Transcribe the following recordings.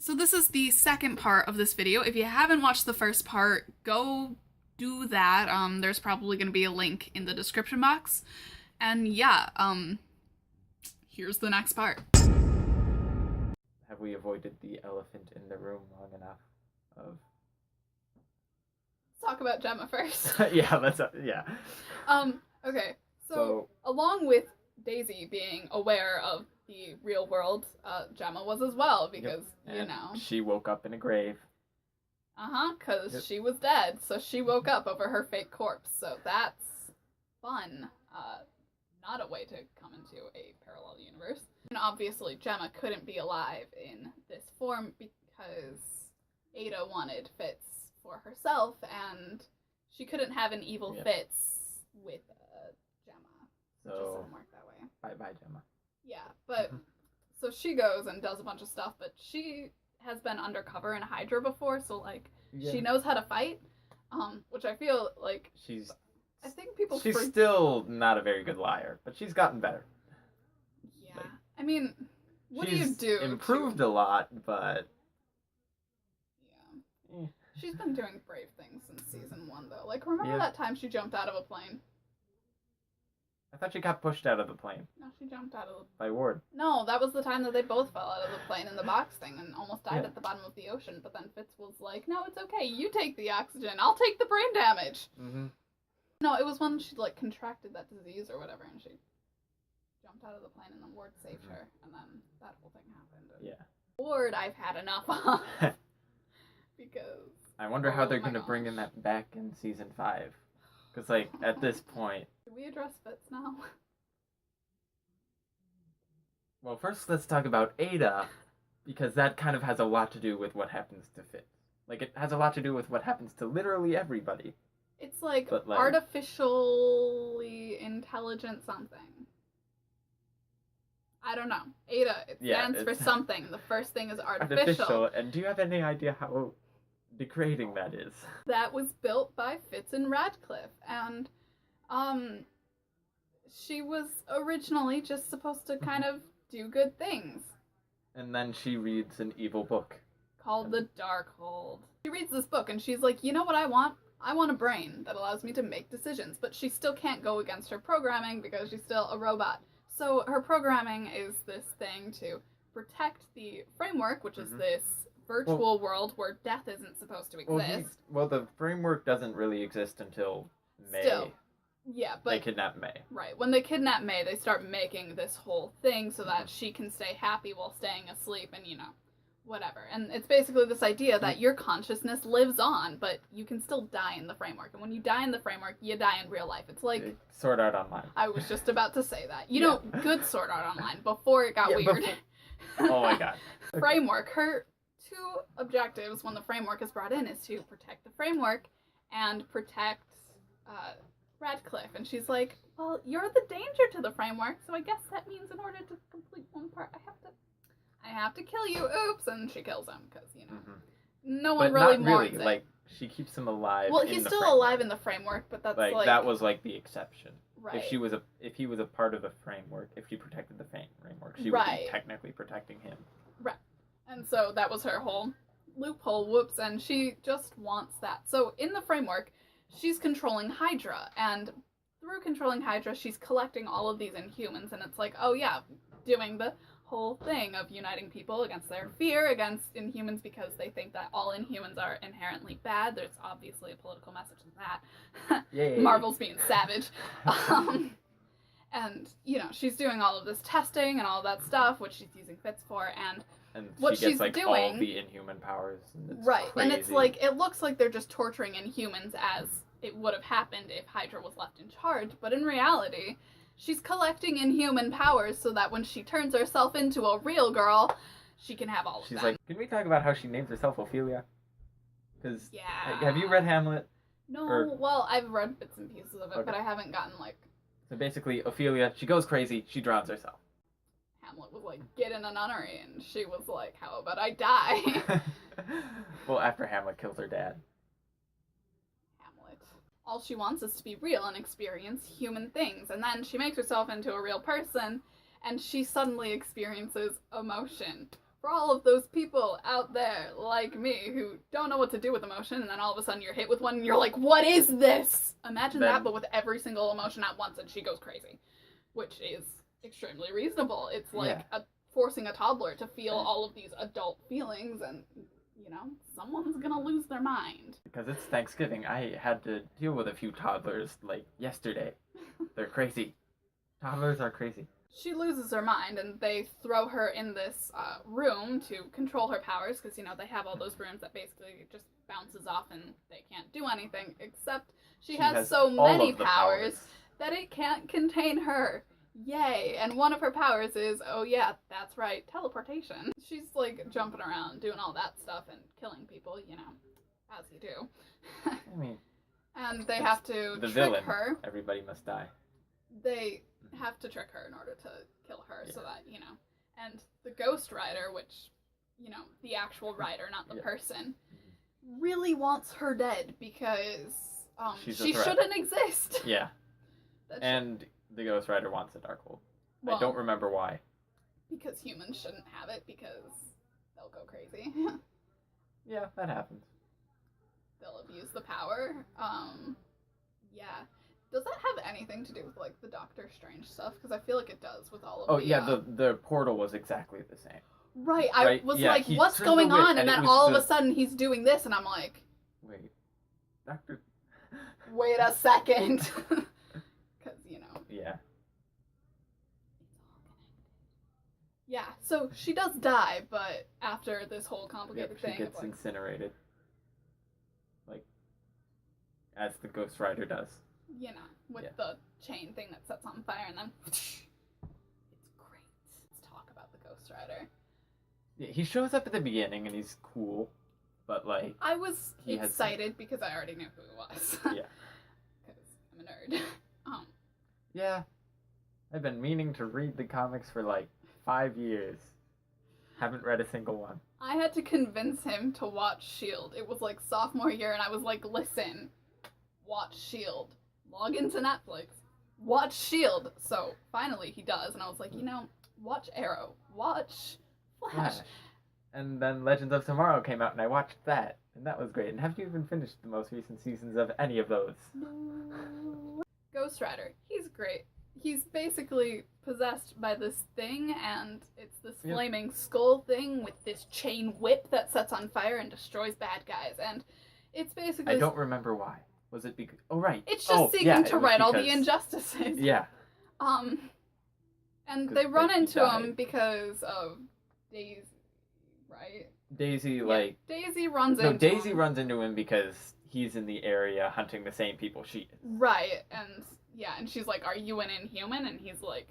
So this is the second part of this video. If you haven't watched the first part, go do that. There's probably going to be a link in the description box. And yeah, here's the next part. Have we avoided the elephant in the room long enough? Let's talk about Gemma first. Yeah. Okay. So along with Daisy being aware of the real world, Gemma was as well, because, you know. She woke up in a grave. Because she was dead, so she woke up over her fake corpse, so that's fun. Not a way to come into a parallel universe. And obviously, Gemma couldn't be alive in this form because Ada wanted Fitz for herself, and she couldn't have an evil Fitz with Gemma. So, it just didn't work that way. Bye-bye, Gemma. Yeah, but so she goes and does a bunch of stuff, but she has been undercover in Hydra before, so she knows how to fight, which I feel like I think people she's still not a very good liar, but she's gotten better. Yeah, I mean, what do you do? She's improved a lot, but yeah, she's been doing brave things since season 1, though. Like, remember that time she jumped out of a plane? I thought she got pushed out of the plane. No, she jumped out of by Ward. No, that was the time that they both fell out of the plane in the box thing and almost died at the bottom of the ocean. But then Fitz was like, "No, it's okay. You take the oxygen. I'll take the brain damage." No, it was when she contracted that disease or whatever, and she jumped out of the plane, and then Ward saved her, and then that whole thing happened. And Ward, I've had enough of because I wonder how they're gonna bring in that back in season 5. Because, at this point... Should we address Fitz now? Well, first let's talk about Ada, because that kind of has a lot to do with what happens to Fitz. It has a lot to do with what happens to literally everybody. It's artificially intelligent something. I don't know. Ada, it stands for something. The first thing is artificial. And do you have any idea how degrading that is? That was built by Fitz and Radcliffe, and she was originally just supposed to kind of do good things. And then she reads an evil book called The Darkhold. She reads this book and she's like, "You know what I want? I want a brain that allows me to make decisions," but she still can't go against her programming because she's still a robot. So her programming is this thing to protect the framework, which is this virtual world where death isn't supposed to exist. Well, the framework doesn't really exist until May. Still. Yeah, but... They kidnap May. Right. When they kidnap May, they start making this whole thing so that she can stay happy while staying asleep and, whatever. And it's basically this idea that your consciousness lives on, but you can still die in the framework. And when you die in the framework, you die in real life. It's like... Sword Art Online. I was just about to say that. Good Sword Art Online, before it got weird. Oh my god. Framework. Her 2 objectives when the framework is brought in is to protect the framework and protect Radcliffe. And she's like, "Well, you're the danger to the framework, so I guess that means in order to complete one part, I have to kill you. Oops." And she kills him because, no one really mourns it. She keeps him alive. Well, he's still alive in the framework, but that's that was the exception. Right. If he was a part of the framework, if she protected the framework, she would be technically protecting him. Right. And so that was her whole loophole. Whoops. And she just wants that. So in the framework, she's controlling Hydra, and through controlling Hydra, she's collecting all of these Inhumans, and it's like, oh yeah, doing the whole thing of uniting people against their fear against Inhumans because they think that all Inhumans are inherently bad. There's obviously a political message in that. Yay. Marvel's being savage. And, she's doing all of this testing and all that stuff, which she's using Fitz for, and what she gets, she's doing... all the Inhuman powers. And it's crazy. And it's it looks like they're just torturing Inhumans as it would have happened if Hydra was left in charge, but in reality, she's collecting Inhuman powers so that when she turns herself into a real girl, she can have all of them. She's like, can we talk about how she names herself Ophelia? Because, have you read Hamlet? No, well, I've read bits and pieces of it, but I haven't gotten, So basically, Ophelia, she goes crazy, she drowns herself. Hamlet was like, "Get in a nunnery," and she was like, "How about I die?" Well, after Hamlet kills her dad. All she wants is to be real and experience human things, and then she makes herself into a real person, and she suddenly experiences emotion, for all of those people out there like me who don't know what to do with emotion, and then all of a sudden you're hit with one and you're like, what is this? Imagine that, but with every single emotion at once, and she goes crazy, which is extremely reasonable. It's like forcing a toddler to feel all of these adult feelings, and someone's gonna lose their mind. Because it's Thanksgiving, I had to deal with a few toddlers like yesterday. They're crazy. Toddlers are crazy. She loses her mind, and they throw her in this room to control her powers, because, they have all those rooms that basically just bounces off and they can't do anything, except she has so many powers that it can't contain her. Yay! And one of her powers is, oh yeah, that's right, teleportation. She's, like, jumping around, doing all that stuff, and killing people, as you do. I mean... And they have to trick villain. her. Everybody must die. They have to trick her in order to kill her, so that, and the Ghost Rider, which, the actual rider, not the person, really wants her dead because she shouldn't exist. Yeah. And the Ghost Rider wants a Darkhold. Well, I don't remember why. Because humans shouldn't have it, because they'll go crazy. Yeah, that happens. They'll abuse the power. Yeah. Does that have anything to do with, like, the Doctor Strange stuff? Because I feel like it does with all of the portal was exactly the same. Right, I was like, what's going on? And then all of a sudden he's doing this, and I'm like... Wait, Doctor... Wait a second. Because, Yeah. Yeah, so she does die, but after this whole complicated thing... She gets incinerated. Like, as the Ghost Rider does. With the chain thing that sets on fire, and then it's great. Let's talk about the Ghost Rider. Yeah, he shows up at the beginning, and he's cool, but like... I was excited because I already knew who he was. Yeah. Because I'm a nerd. Yeah. I've been meaning to read the comics for like 5 years. Haven't read a single one. I had to convince him to watch S.H.I.E.L.D. It was like sophomore year, and I was like, listen, watch S.H.I.E.L.D. Log into Netflix. Watch S.H.I.E.L.D. So finally he does, and I was like, watch Arrow. Watch Flash. And then Legends of Tomorrow came out, and I watched that, and that was great. And have you even finished the most recent seasons of any of those? No. Ghost Rider. He's great. He's basically possessed by this thing, and it's this flaming skull thing with this chain whip that sets on fire and destroys bad guys. And it's basically... I don't remember why. Was it because... Oh, right. It's just seeking to right all the injustices. Yeah. And they run into him because of Daisy, right? Daisy, Daisy runs into him. Daisy runs into him because he's in the area hunting the same people she is. Right, and she's like, are you an Inhuman? And he's like,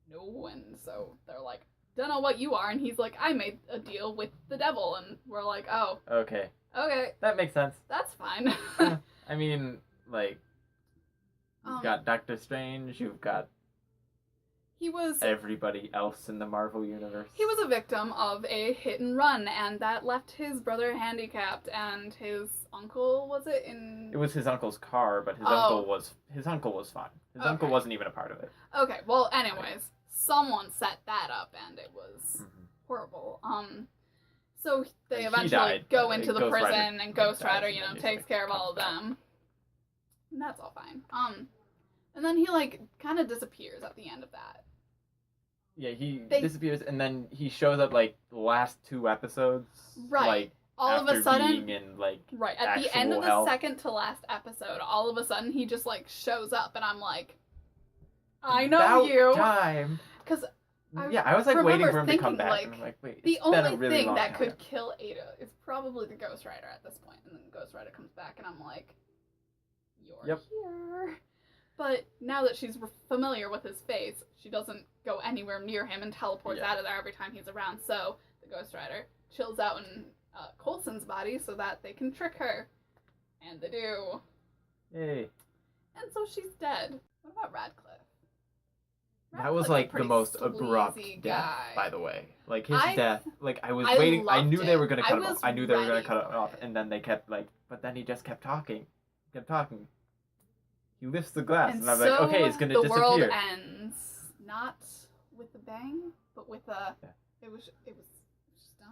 no, and so they're like, don't know what you are, and he's like, I made a deal with the devil, and we're like, oh. Okay. Okay. That makes sense. That's fine. I mean, like, you've got Doctor Strange, you've got everybody else in the Marvel Universe. He was a victim of a hit and run, and that left his brother handicapped, and his uncle, was it in... It was his uncle's car, but his uncle was fine. His uncle wasn't even a part of it. Okay, well, anyways, someone set that up, and it was horrible. So they eventually go into the prison, and Ghost Rider, takes care of all of them. And that's all fine. And then he, kind of disappears at the end of that. Yeah, he disappears, and then he shows up, the last 2 episodes. Right. All of a sudden, being in, right, at the end of the second to last episode, all of a sudden he just, shows up, and I'm like, I know you. Time. Because I was waiting for him to come back. And I'm like, wait, the only thing that could kill Ada is probably the Ghost Rider at this point. And then Ghost Rider comes back, and I'm like, you're here. But now that she's familiar with his face, she doesn't go anywhere near him and teleports out of there every time he's around. So the Ghost Rider chills out in Coulson's body so that they can trick her. And they do. Yay. And so she's dead. What about Radcliffe? That was the most abrupt death, by the way. His death, I was waiting. I knew they were going to cut him off. I knew they were going to cut him off, and then they kept but then he just kept talking. He lifts the glass, and I'm like, okay, it's going to disappear. The world ends not with a bang, but with a. It was just done.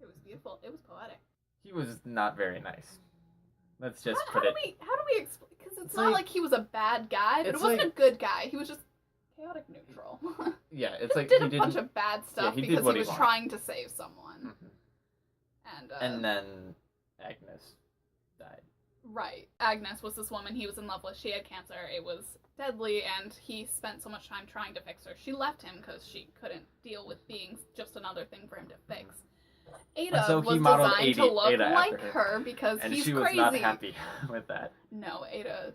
It was beautiful. It was poetic. He was not very nice. Let's just How do we explain? Because it's not like he was a bad guy, but it wasn't a good guy. He was just chaotic neutral. Yeah, it's like he did a bunch of bad stuff because he was trying to save someone. Mm-hmm. And then Agnes died. Right. Agnes was this woman he was in love with. She had cancer. It was deadly, and he spent so much time trying to fix her. She left him because she couldn't deal with being just another thing for him to fix. Ada was designed to look like her because he's crazy. And she was not happy with that. No, Ada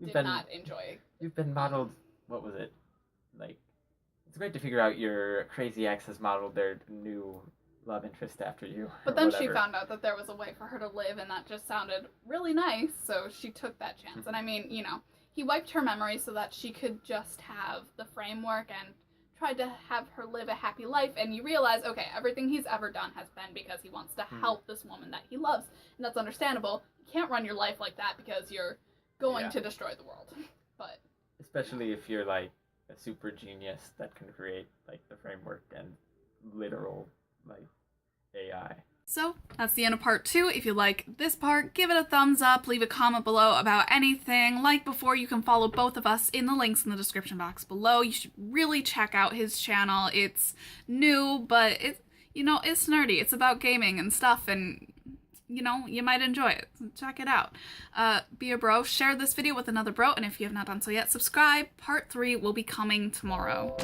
did not enjoy. You've been modeled, what was it? Like, it's great to figure out your crazy ex has modeled their new love interest after you. But then she found out that there was a way for her to live, and that just sounded really nice, so she took that chance. And I mean, you know, he wiped her memory so that she could just have the framework and tried to have her live a happy life, and you realize, okay, everything he's ever done has been because he wants to help this woman that he loves, and that's understandable. You can't run your life like that because you're going to destroy the world. But especially if you're like a super genius that can create like the framework and literal like AI. So, that's the end of part 2. If you like this part, give it a thumbs up, leave a comment below about anything. Like before, you can follow both of us in the links in the description box below. You should really check out his channel. It's new, but it's nerdy. It's about gaming and stuff, and you might enjoy it. Check it out. Be a bro, share this video with another bro, and if you have not done so yet, subscribe. Part 3 will be coming tomorrow.